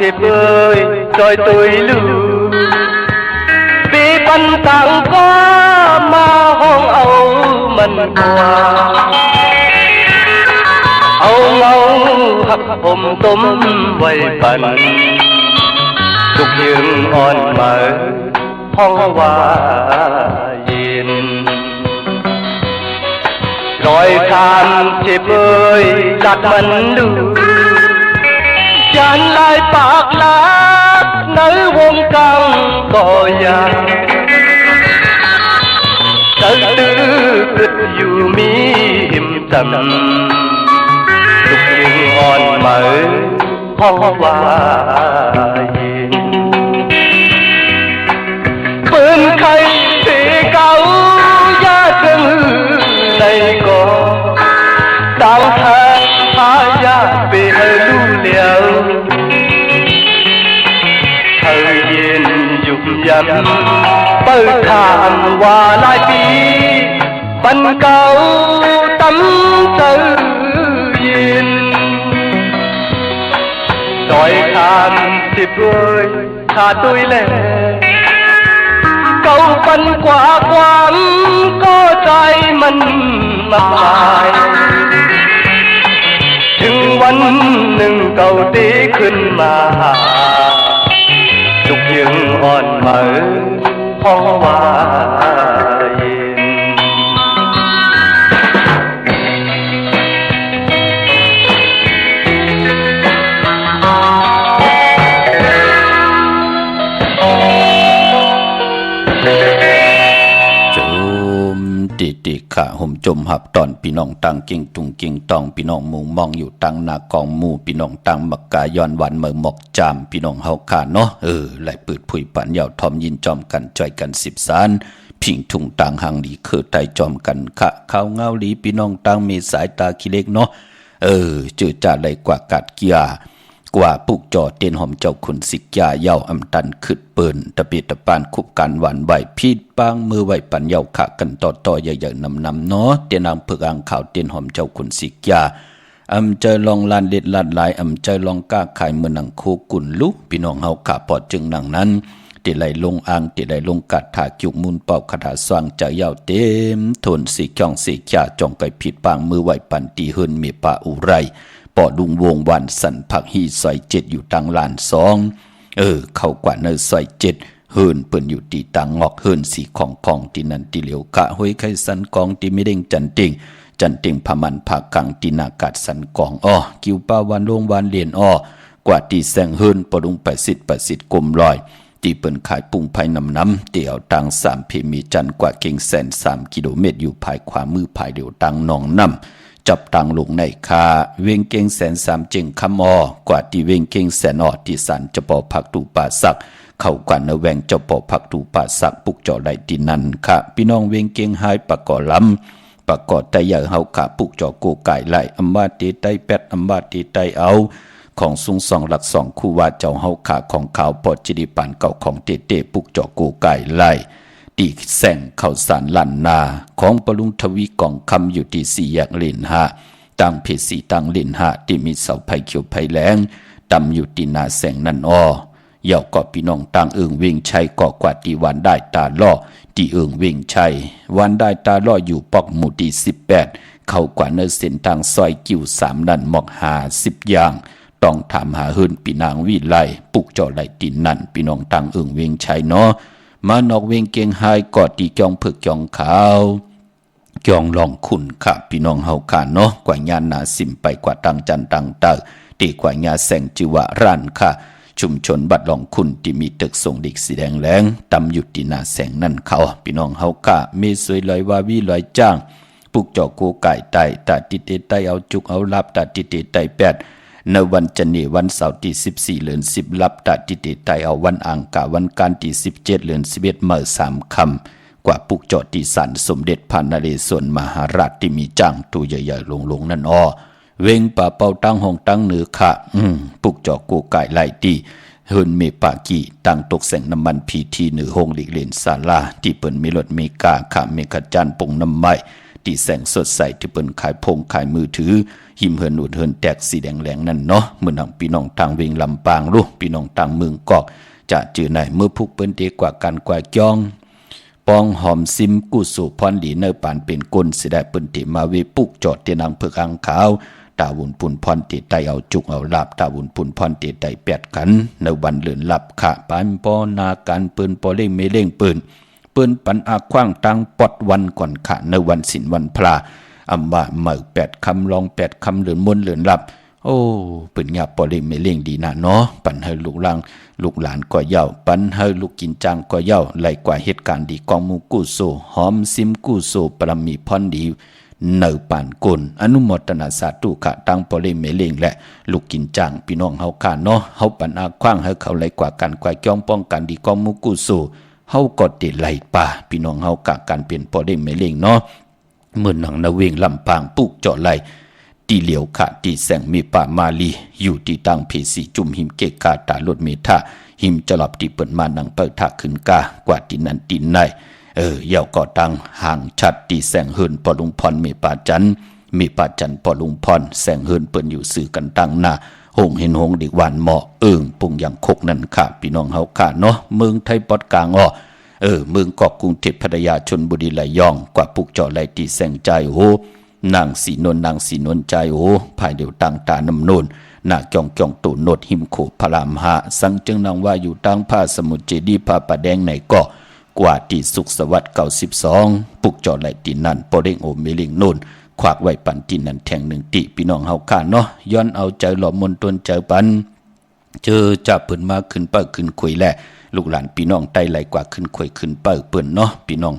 เจ็บจอยตุยลูปีปันต่างก็มาห้องเอามัน มันกว่าเอาเงาหักผมต้มไว้ปันทุกยืนอ่อนเหมือห้องว่าเย็นรอยทานเจ็บเอ้ยจัดมันดูจานลายปากลักในวงกังก็ยังตื้อตึดอยู่มีหิมตำทุกยืนอ่อนเหมือห้องว่าเย็นปืนไข่สีเก่ายาดึงในก่อต่างทางพายาไปให้รู้เลี้ยวเธอเย็นยุบยันเปิดทางว่าหลายปีบันเก่าตั้มเธอเย็นดอยทานสิบด้วยขาดด้วยแลเก่าปันกว่าความก็ใจมันมากมายถึงวันหนึ่งเก่าดีขึ้นมาทุกยังอ่อนเหมือเพราะว่าเย็นติข้าห่มจมหับตอนพี่น้องตังเก่งตุงเก่งตองพี่น้องมุงมองอยู่ตังนากองหมู่พี่น้องตังมักกาย้อนวันเมื่อหมอกจามพี่น้องเฮาขาเนาะไหลปืดผุยปันยาวทอมยินจอมกันจ่อยกัน10สานพิงทุ่งตังหังดีคือไตจอมกันขะข้าวเงาหลีพี่น้องตังมีสายตาขี้เล็กเนาะจืดจ่าเลยกว่ากัดเกียกว่าปุกจอเตียนหอมเจ้าคุณสิกยาเย้าอำตันขึ้นเปิ้นตะเปียตะปานคุบกันหวานไหวพีดปางมือไหวปันเย้าขะกันต่อใหญ่ๆนำเนาะเตียนางเผือกอ่างข่าวเตียนหอมเจ้าคุณสิกยาอำเจอลองลานเด็ดลาดหลายอำเจอลองก้าขายเมืองหนังโคกุนลุพี่น้องเฮาขะปอดจึงหนังนั้นติไหลลงอ่างติไหลลงกัดถาจุกมุนเป่าคาถาสว่างใจเย้าเต็มทนสิจ้องสิจ่าจ้องไปผิดปางมือไหวปันตีเฮินมีปะอุไรปอดุงวงวันสันผักฮีซอย7อยู่ตังลาน2เข้ากว่าเนอซอย7เฮินเปิ้นอยู่ตีตังงอกเฮินสีของตีนันตีเหลียวกะห้วยไข่สันกองตีไม่เด้งจันติงพมันผากังตีนากาศสันกองกิวป้าวันโลงวันเลียนกว่าตีแสงเฮินปอดุง80กลมลอยตีเปิ้นขายปุงภายน้ำเตี่ยวตัง3เพมีจันกว่าเก่งแสน3กิโลเมตรอยู่ภายขวามือภายเดียวตังหนองน้ำจับตังลงในคาเวงเก่งแสน3เจิงคำกว่าที่เวงเก่งแสนที่สันจะปอพักตูป่าสักเข้ากว่าเนแวงจะปอพักตูป่าสักปุกจอไหลตีนันค่ะพี่น้องเวงเก่งหายปะกอลำปะกอแต่ใหญ่เฮาขาปุกจอโกไก่ไหลอำมาตีไตแปดอำมาตีไตเอาของสูง2หลัก2คู่ว่าเจ้าเฮาขาของขาวปอดจิดิปานเก่าของเตปุกจอโกไก่ไหลตีแสงเข้าสารลันนาของปลุงทวีกองคำอยู่ที่4แยกเลน5ตั้งเพศีตั้งเลน5ที่มีเสาไผ่เขียวไผ่แหลงตำอยู่ที่นาแสงนั่นเหย่าก็พี่น้องต่างเอิงเวงชัยก็กว่าที่วันได้ตาล่อที่เอิงเวงชัยวันได้ตาล่ออยู่ปอกหมู่ที่18เข้ากว่าเนเส้นทางซอยกิ่ว3นั่นหมอก50อย่างต้องถามหาเฮินพี่นางวิไลปุกจอไหลตินนั่นพี่น้องต่างเอิงเวงชัยเนาะมานอกเวงเก่งหายกอดตีจองเผือกจองขาวจองลองขุนค่ะพี่น้องเฮาค่ะเนาะกว่าญาณนาสิมไปกว่าตังจันตังเตอตีกว่าญาแสงจิวะรันค่ะชุมชนบัดลองขุนที่มีตึกส่งดิกสีแดงแหลงตำอยู่ที่นาแสงนั่นเขาพี่น้องเฮาค่ะมีสวยลอยวาวีลอยจ้างปุกจอโกไก่ไตตาติเตไตเอาจุกเอาลับตาติเตไต8ในวันจันทร์วันเสาร์ที่14เดือน10ลับตาติเตไตเอาวันอังคารวันการที่17เดือน11เมื่อ3ค่ำกว่าปุกจอที่สันสมเด็จพระนเรศวรมหาราชที่มีจ้างตัวใหญ่ๆลงนั่นเวงป่าเป่าตั้งห้องตั้งเหนือค่ะปุกจอโกไก่ไล่ตีเฮินเมปากีตั้งตกแสงน้ำมันพีทีเหนือห้องหลีกเล่นศาลาที่เปิ้นมีรถเมกาค่ะเมกะจันปงน้ำไม้ที่แสงสดใสที่เปิ้นขายพงขายมือถือหิมเฮินอูดเฮินแตกสีแดงแหลงนั่นเนาะเมื่อนังพี่น้องทางเวงลำปางลูกพี่น้องทางเมืองกอกจะจือไหนเมื่อพุกเปิ้นเดกว่ากันกว่าจ้อง ปองหอมซิมกู้สู่พรดีเนอปานเป็นกุลสิได้ปืนติมาวิปุกจอดเตียนังเพิกอังขาวตาวุนปุ่นพรติไตเอาจุกเอาลาบตาวุนปุ่นพรติไตแปดขันในวันเลื่อนลับขะปานปอนาการปืนปอเล่งไม่เล่งปืนปันอาคว้างตังปอดวันก่อนขะในวันศิลวันพระอำว่าเหมือ8 คำลอง8 คำเหลือนมนเหลือนลับโอ้ปืนหยาปอเล่งไม่เล่งดีนะเนาะปันให้ลูกหลานก็เย้าปันให้ลูกกินจังก็เย้าไหลกว่าเหตุการณ์ดีกองมูกู้โซหอมซิมกู้โซปรมีพรดีเนอปานกุลอนุโมทนาสาธุขะตังปอเล่งไม่เล่งและลูกกินจังพี่น้องเฮาค่ะเนาะเฮาปันอาคว้างให้เขาไหลกว่ากันกว่าจ้องป้องกันดีกองมูกู้โซเฮาก็ติไหลป่าพี่น้องเฮากะการเปลี่ยนปอเล่งไม่เล่งเนาะเมื่อหนังนาเวงลำปางปุกเจาะไหลตีเหลียวขะตีแสงมีป่ามาลีอยู่ที่ตังเพสีจุ่มหิมเกกาตาลดเมทาหิมจะหลับที่เปิดมานังเปิดทักขึ้นกากว่าที่นั้นตีนในเย่าก็ตังห่างชัดตีแสงเฮินปอลุงพรมีป่าจันปอลุงพรแสงเฮินเปิ้นอยู่สื่อกันตั้งหน้าหงเห็นหงดิกหวานเหมาะปุ่งอย่างคกนั่นค่ะพี่น้องเฮาค่ะเนาะเมืองไทยปอดกลางเมืองเกาะกรุงเทพพัทยาชลบุรีไหลยองกว่าปุกเจาะไหลตีแสงใจโหนางสีนวลใจโหภายเดียวต่างตาน้ำนนหน้าจ่องตูโนดหิมโขพระรามหาสังจึงนางว่าอยู่ตั้งผ้าสมุทรเจดีผ้าป่าแดงในเกาะกว่าที่สุขสวัสดิ์92ปุกเจาะไหลตีนั่นปอเด้งโอเมลิงโนนขวากไว้ปันที่นั่นแทงหนึ่งติพี่น้องเฮาค่ะเนาะย้อนเอาใจหล่อมนตนเจอปันเจอจับเพิ่นมาขึ้นเปิ้ขึ้นคุยแหละลูกหลานพี่น้องไต้ไหลกว่าขึ้นคุยขึ้นเปิ้นเนาะพี่น้อง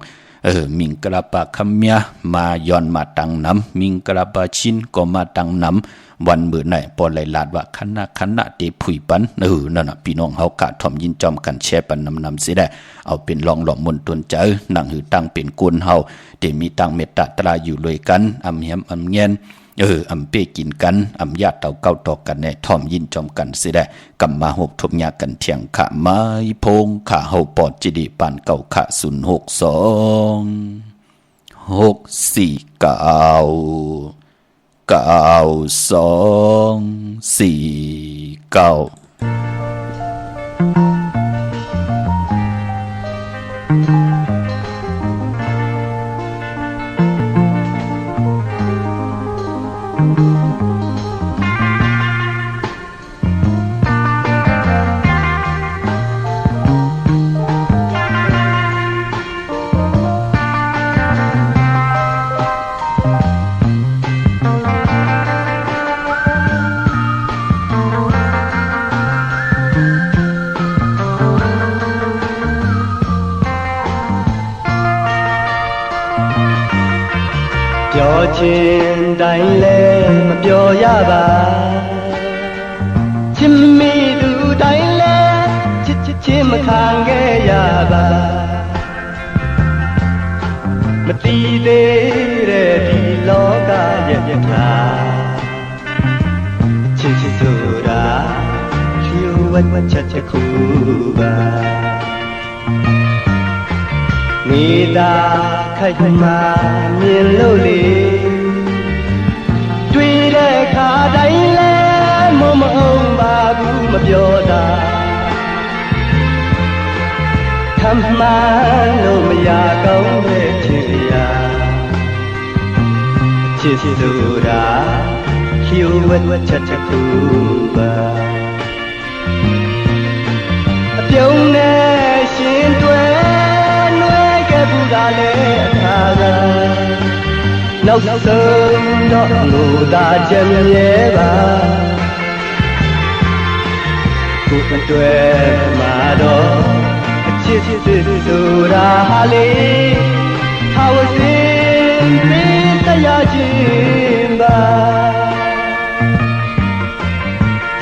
มิงกระปาคำเมียมาย้อนมาตังน้ำมิงกระปาชินก็มาตังน้ำวันมื้อไหนปอไหลลาดว่าคณะเตผุยปันนั่นน่ะพี่น้องเฮากะถ่อมยินจอมกันแชร์ปันนำสิได้เอาเป็นลองหลอมมนตนเจอนั่งหือตั้งเป็นกุนเฮาเตมีตังเมตตาตราอยู่เลยกันอำเหียมอำเงียนอำเป้กินกันอำญาติเต่าเก้าต่อกันแน่ถ่อมยินจอมกันสิได้กำมาหกทบยากันเถียงขะไม้พงขะเฮาปอดจิดีปานเก่าขะ0624649 ပြောခြင်းတိုင်းလဲမပြောရပါချစ်မိသူတိုင်းလဲချစ်ချင်းမခံခဲ့ရပါမတီးသေးတဲ့ဒီလောကရဲ့ပြတာချစ်ဆိုတာဖြူဝတ်ချက်ခုပါနေတာခိုက်မှမြင်လို့လေတွေ့တဲ့ခါတိုင်းလဲမအောင်ပါဘူးမပြောတာခမ်းမှန်းလို့မရကောင်းတဲ့ချစ်ရာချစ်ဆိုတာဖြူဝတ်ချက်ခုပါအပြုံးနဲ့ရှင်တွဲဒါလည်းအခါကနောက်ဆုံးတော့ငိုတာချက်မြဲပါကိုယ်အတွက်မှာတော့အချစ်ဆိုတာဟာလေထာဝစင်ပေးတရားခြင်းပါ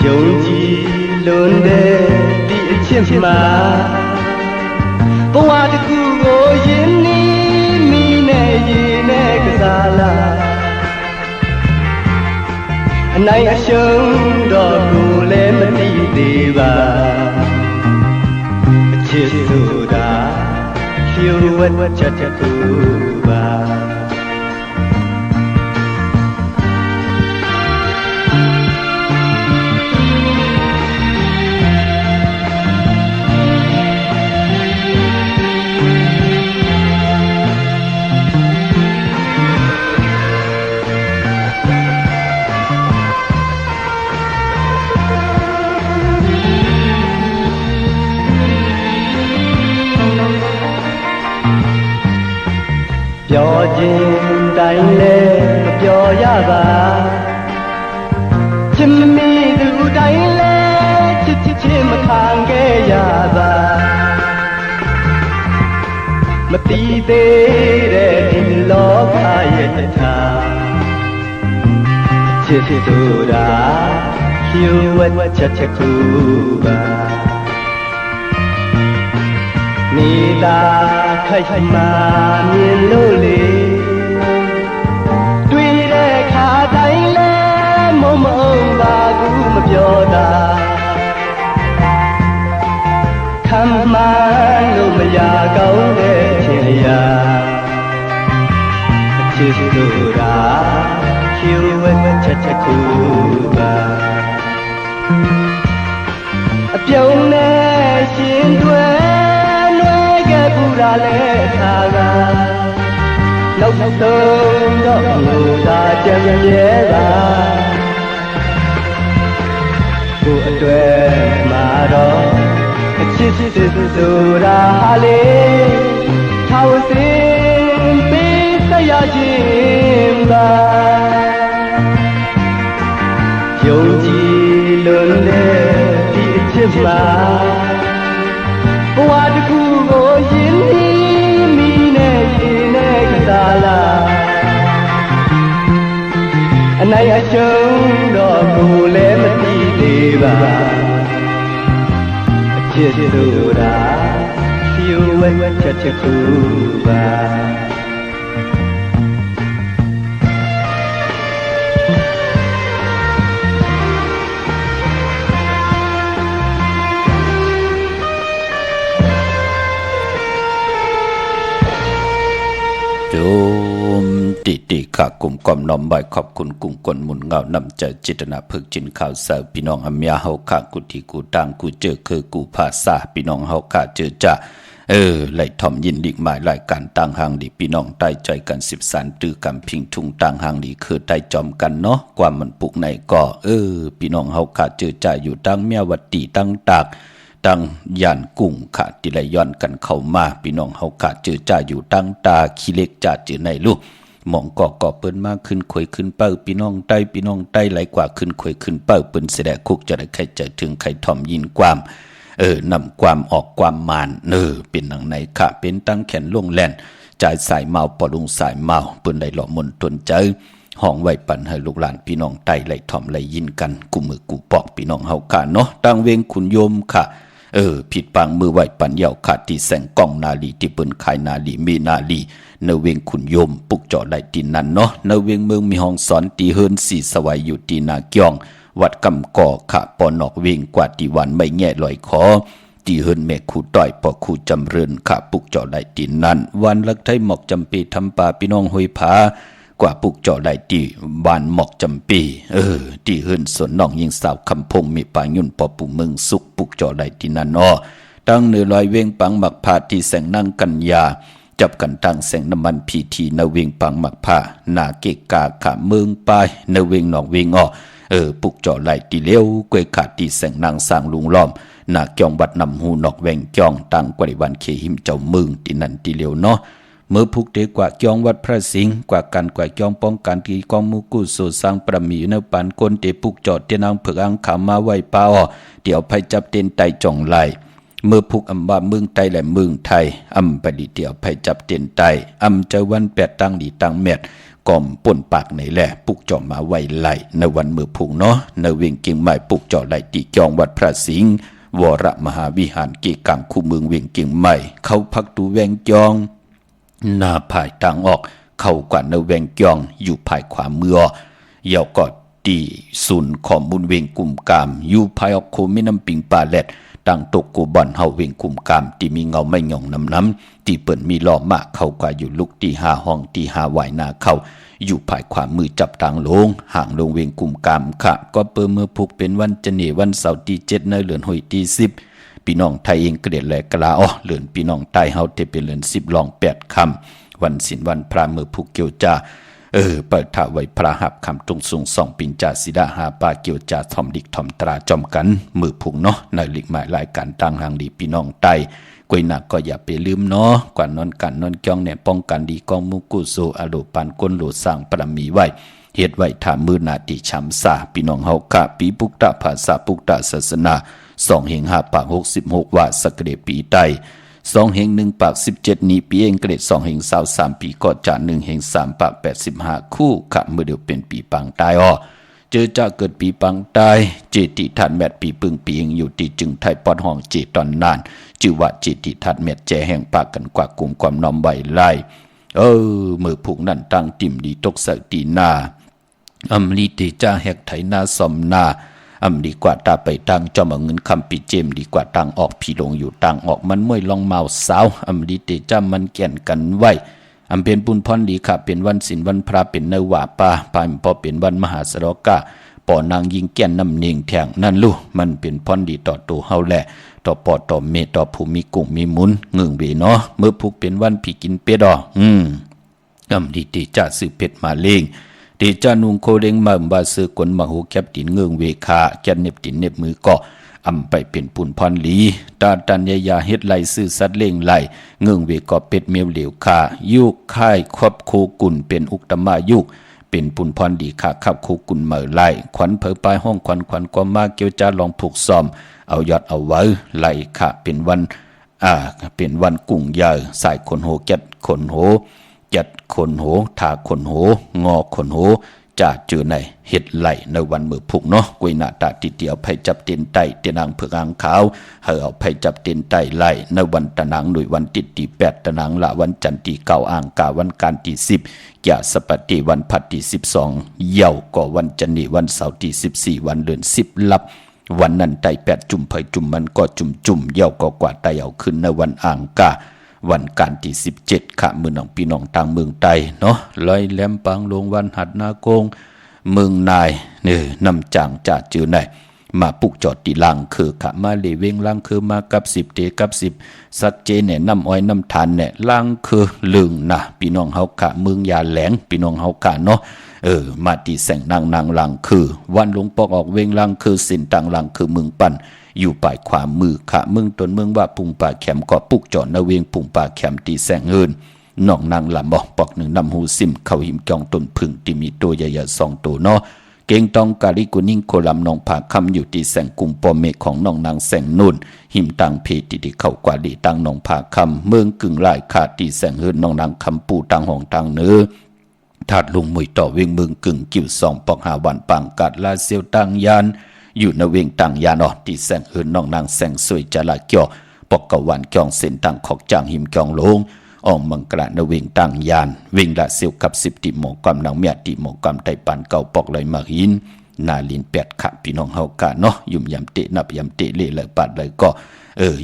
ယုံကြည်လွန်တဲ့ဒီအချစ်မှာဘဝတစ်ခုကိုယဉ်နီးမိနဲ့ရင်နဲ့ကစားလာအနိုင်အရှုံးတော့ကိုလည်းမသိသေးပါအချစ်ဆိုတာဖြူဝတ်ချက်ခုပါ ပြောခြင်းတိုင်းလဲမပြောရပါချစ်မမီသူတိုင်းလဲချစ်ချင်းမခံခဲ့ရပါမတီးသေးတဲ့ဒီလောကရဲ့တထာချစ်ဆိုတာလျှို့ဝှက်ချက်ခုပါနေတာခိုက်မှမြင်လို့လေတွေ့တဲ့ခါတိုင်းလဲမုံမအောင်ပါဘူးမပြောတာခံမှန်းလို့မရကောင်းတဲ့အချင်းရာအချစ်ဆိုတာလျှို့ဝှက်ချက်ခုပါအပြုံးနဲ့ရှင်တွေပူရာလဲထားကနောက်ဆုံးတော့ငိုသာကြံမြဲတာကိုအတွေ့မှာတော့အချစ်ဆိုတာဟာလေထောက်စင်ပေးစရာခြင်းပါယုံကြည်လွန်တဲ့ဒီအချစ်မှာဘဝတစ်ခုကိုရင်းနှီးမိနဲ့ရင်နဲ့ကစားလာအနိုင်အရှုံးတော့ကိုယ်လည်းမသိသေးပါအချစ်ဆိုတာလျှို့ဝှက်ချက်ခုပါโยมติค่ะกลุ่มกอมน้อมใบขอบคุณกุ้งกลมุนเงานำใจจิตนาพึกจินข่าวเสาพี่น้องอเมียเฮาค่ะกุที่กูต่างกูเจอคือกูภาษาพี่น้องเฮาค่ะเจอจะไหลทอมยินดีหมายรายการต่างหางดีพี่น้องใต้ใจกัน10สันตือกำพิงทุงต่างหางดีคือใต้จอมกันเนาะความมันปุกในก็พี่น้องเฮาค่ะเจอจะอยู่ตั้งเมียวัดตีตั้งตากตั้งย่านกุ้งค่ะที่ไหลย้อนกันเข้ามาพี่น้องเฮาค่ะเจอจ่าอยู่ตั้งตาขี้เล็กจ่าเจอในลูกมองก่อเปิ้นมากขึ้นขวยขึ้นเป้าพี่น้องใต้ไหลกว่าขึ้นขวยขึ้นเป้าเปิ้นเสดคุกจะได้ใครจะถึงใครทอมยินความนำความออกความมานเป็นหนังในค่ะเป็นตั้งแขนล่วงแล่นจ่ายสายเมาปอลุงสายเมาเปิ้นไหลหล่อมนตนใจห้องไว้ปั่นให้ลูกหลานพี่น้องใต้ไหลทอมไหลยินกันกูมือกูปอกพี่น้องเฮาค่ะเนาะตั้งเวงคุณโยมค่ะผิดปางมือไหวปันเยาขาดที่แสงกล้องนาลีที่เปิ้นขายนาลีมีนาลีเนเวงขุนโยมปุกเจาะไหลตีนั่นเนาะเนเวงเมืองมีห้องสอนตีเฮิรนสีสวัยอยู่ตีนาเกียงวัดกำก่อขะปอนอกเวงกว่าตีวันไม่แง่ลอยคอตีเฮิรนแม่คู่ต่อยปอคู่จำเริญขะปุกเจาะไหลตีนั่นวันลักไทยหมอกจำปีทำป่าพี่น้องห้วยผากว่าปุกเจาะไหลตีบานหมอกจำปีตีเฮิรนสวนน้องยิงสาวคำพงมีปายุ่นปอปู่เมืองสุกปุกเจาะไหลตีนั่นเนาะตั้งเนื้อลอยเวงปังหมักผาที่แสงนั่งกันยาจับกันตั้งแสงน้ำมันพีทีนเวงปังหมักผานาเกกาขาเมืองปายนเวงหนองเวงปุกเจาะไหลตีเลี้ยวกวยขาดที่แสงนางสร้างลุงล้อมนาเกียงบัดนำหูนอกแวงเกียงตั้งกว่าวันเขหิมเจ้าเมืองตีนันตีเลี้ยวเนาะเมื่อพุกเดกว่าเกียงวัดพระสิงห์กว่ากันกว่าเกียงป้องกันที่กองมุกุโสสร้างประมีในปานก้นเตปุกเจาะเตียนางเผือกอังขามาไว้ป่าเดี๋ยวไปจับเต็นไตจ่องไหลเมื่อพุกอำว่าเมืองไทยและเมืองไทยอำปดิเดียวไปจับเต็นไตอำเจ้าวันแปดตั้งดีตั้งเม็ดก่อมป่นปากในแหล่ปุกเจาะมาไว้ไหลในวันมือพุกเนาะในเวียงเกียงใหม่ปุกเจาะไหลตีเกียงวัดพระสิงห์วรมหาวิหารเกกังคู่เมืองเวียงเกียงใหม่เขาพักตูแวงเกียงหน้าภายต่างออกเข้ากว่าในแวงเกียงอยู่ภายขวามือเยาวกอดตีศูนย์ข้อมูลเวียงกลุ่มกามอยู่ภายออกโคมิน้ำปิงปลาแลดตั้งตกกูบอนเฮาเวงคุมกามที่มีเงาไม่หย่องน้ำที่เปิ่นมีล้อมากเข้ากว่าอยู่ลุกที่5ห้องที่5ไหวนาเข้าอยู่ภายขวามือจับต่างลงห่างลงเวงคุมกามค่ะก็เปิดเมื่อพุกเป็นวันจันทร์วันเสาร์ที่7ในเดือนหอยที่10พี่น้องไทยเองเกลียดแหลกลาเดือนพี่น้องใต้เฮาเทเป็นเดือน10ลอง8ค่ำวันศีลวันพระเมื่อพุกเกี่ยวจ่าเปิดท่าไว้พระหับคำตรงสูงส่องปิญจาสิดาหาปาเกี่ยวจ่าทอมดิกทอมตราจอมกันมือพุงเนาะในหลีกหมายรายการต่างหางดีพี่น้องไต กวยหนักก็อย่าไปลืมเนาะกว่านอนกันนอนจ้องเนี่ยป้องกันดีกองมุกุโซอโลปันก้นโหลสร้างปรมีไว้เฮ็ดไว้ถามมือนาติช้ำซาพี่น้องเฮากะปีปุกตะภาษาปุกตะศาสนา2 เฮง 5 ปาก 66ว่าสกเดปีใต้2 เฮง 1 ปาก 17นี้ปีเองเกรด2 เฮง 23ปีก็จะ1 เฮง 3 ปาก 85คู่ขะมือเดียวเป็นปีปังตายอ้อเจอจะเกิดปีปังตายเจติทันแมดปีปึงปีเองอยู่ที่จึงไทยปอดห้องเจตอนนานชื่อว่าเจติทันแมดแจแห่งปากกันกว่ากลุ่มความน้อมไว้ไล่มือผูกนั่นตั้งติ่มดีตกสตีนาอำลีเตจ้าแหกไถนาสมนาดีกว่าตาไปตังจอมเอาเงินคำปีเจมดีกว่าตังออกผีลงอยู่ตังออกมันมวยลองเมาสาวลีเตจ้ามันแก่นกันไว้เป็นปุญพรดีค่ะเป็นวันศีลวันพระเป็นเนวาปาพายพอเป็นวันมหาสรกะปอนางยิงแก่นน้ำเนียงแทงนั่นลูมันเป็นพรดีต่อตัวเฮาแหละต่อปอต่อเมต่อภูมิกุ้งมีมุนเงืองเบเนาะเมื่อผูกเป็นวันผีกินเป็ดลีเตจ้าซื้อเป็ดมาเลี้ยงเดจานุงโคเรงมาบาเสือกวนมาหูแคบตินเงืองเวคาแกนเน็บตินเน็บมือเกาะไปเป็นปุ่นพรลีตาตันยาเฮ็ดไหลซื้อสัตว์เล่งไหลเงืองเวเกาะเป็ดเมียวเหลวคายุกค่ายควบโคกุลเป็นอุกตมายุกเป็นปุ่นพรดีขาขับโคกุลเมื่อไหลขวัญเผยปลายห้องขวัญก็มาเกี่ยวจาลองผูกซอมเอายอดเอาไว้ไหลค่ะเป็นวันกุ้งยาวสายขนโหแกดขนโหจัดคนโหถาคนโหงอคนโหจะเจอในเฮ็ดไหลในวันมือพุกเนาะกวยหน้าตาติเดียวไผจับเต็นไตเตนางเผือกอ่างขาวเอาไผจับเต็นไตไหลในวันตะนางหน่วยวันติดที่8ตะนางละวันจันทร์ที่9อ่างกาวันการที่10ยะสปฏิวันพัดที่12เยาก็วันจันทร์วันเสาร์ที่14วันเดือน10ลับวันนั้นไต8จุ่มไผจุ่มมันก็จุ่มเยาก็กว่าไตเอาขึ้นในวันอ่างกาวันการที่17ค่ะมือน้องพี่น้องต่างเมืองไตเนาะลอยแหลมปางลงวันหัดนาโกงเมืองนายนำจางจ่าจือไหนมาปุกจอดตีลังคือค่ะมาเลเวงลังคือมากับ10เตกับ10สักเจเนี่ยน้ำอ้อยน้ำทานเนี่ยลังคือลึงนะพี่น้องเฮาค่ะเมืองยาแหลงพี่น้องเฮาค่ะเนาะมาตีแสงนางลังคือวันหลวงปอกออกเวงลังคือสินตังลังคือเมืองปั่นอยู่ปลายขวามือค่ะเมืองตนเมืองว่าปุงป่าแขมก็ปุกจอดนาเวงปุงป่าแขมตีแสงเงินน้องนางลำบอกปอกหนึ่งนำหูซิมเข้าหิมจองต้นพึ่งที่มีตัวใหญ่ๆ2 ตัวเนาะเก่งตองกาลิกุนิ่งโคลำนองผาคำอยู่ที่แสงกุมปอเมฆของน้องนางแสงนุ่นหิมตังเพติที่เข้ากว่าดีตังน้องผาคำเมืองกึ่งลายขาดตีแสงเฮินน้องนางคำปูตังห้องตังเนื้อถาดลุงมุยต่อเวงเมืองกึ่งกิ่ว2ปอกหาวันปังกัดลาเซียวตังยานอยู่ในเวงตังยานอที่แสงเฮินน้องนางแสงสวยจะละเกี่ยวปอกกะวันเกี่ยงเส้นตังขอกจางหิมเกี่ยงลงออกมังกระนเวงตังยานเวงละเซียวกับ10ติหมอกำนางเมียติหมอกำไตปันเก่าปอกเลยมาหินนาลิน8ค่ะพี่น้องเฮากะเนาะยุ่มยำเตะนับยำเตะเละเลยปาดเลยก็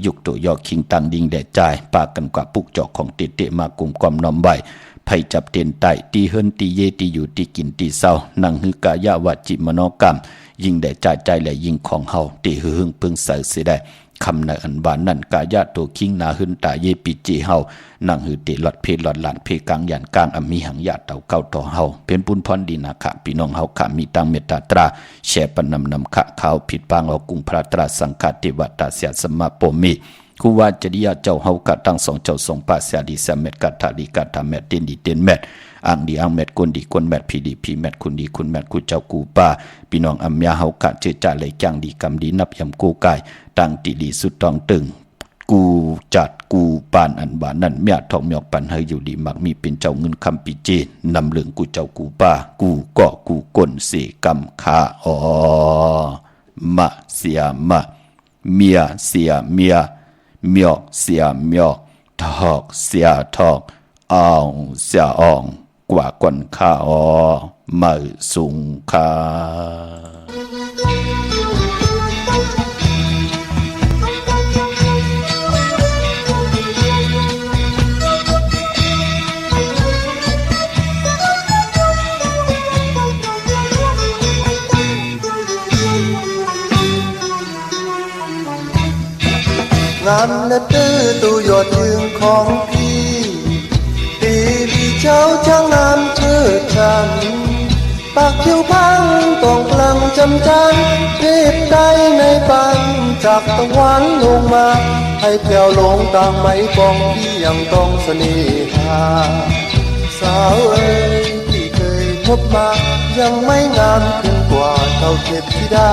ยุกตัวยอคิงตังดิงแดดใจปากันกว่าปุกจอกของเตะมากลุ่มความน้อมไว้ไผจับเต็นไตตีเฮินตีเยตีอยู่ตีกินตีเศร้านั่งหือกายะวัจิมโนกรรมยิ่งได้ใจและยิ่งของเฮาตีหึงปึงใส่เสียได้คำในอันบานนั่นกายะตัวคิงนาหึนตาเยปิจิเฮานั่งหือตีหลอดเพลหลอดหลานเพกลางยันกลางอมีหังยาเต่าเก้าต่อเฮาเป็นปุนพรดีนาคะพี่น้องเฮาค่ะมีตังเมตตาตราแช่ปนำขะขาวผิดปางเอากุงพระตราสังฆติวัตตาเสียสมะโปมิคูว่าจริยาเจ้าเฮากะตั้ง2เจ้า2ปัสยาดิสเมตกัตถาลิกัตถาเมตตินดิเตนเมตอังดีอังเมตคนดีคนเมตพีดีพีเมตคุณดีคุณเมตกูเจ้ากูป้าพี่น้องอัมยาเฮากะเจจ่าเลยจังดีกำดีนับยำกูกายตั้งติดีสุดตองตึงกูจัดกูปานอันบานั่นเมียทองเมียปันให้อยู่ดีมักมีเป็นเจ้าเงินคำปีเจนำเหลืองกูเจ้ากูป้ากูก็กูก้นเสกำขามะเสียมะเมียเสียเมียเมียเสียเมียทอกเสียทอกอ่องเสียอ่องกว่าก่อนข้าไม่สูงค่า งามและตื้อตัวยอดยืนของพี่ตีพี่เจ้าช่างงามเชิดชันปากคิ้วพังต้องกลังจำจันเทพใดในปันจากตะวันลงมา ให้แก้วลงตามไหมปองพี่ยังต้องเสน่หาสาวเอ๋ยที่เคยพบมายังไม่งามขึ้นกว่าเท่าเทพธิดา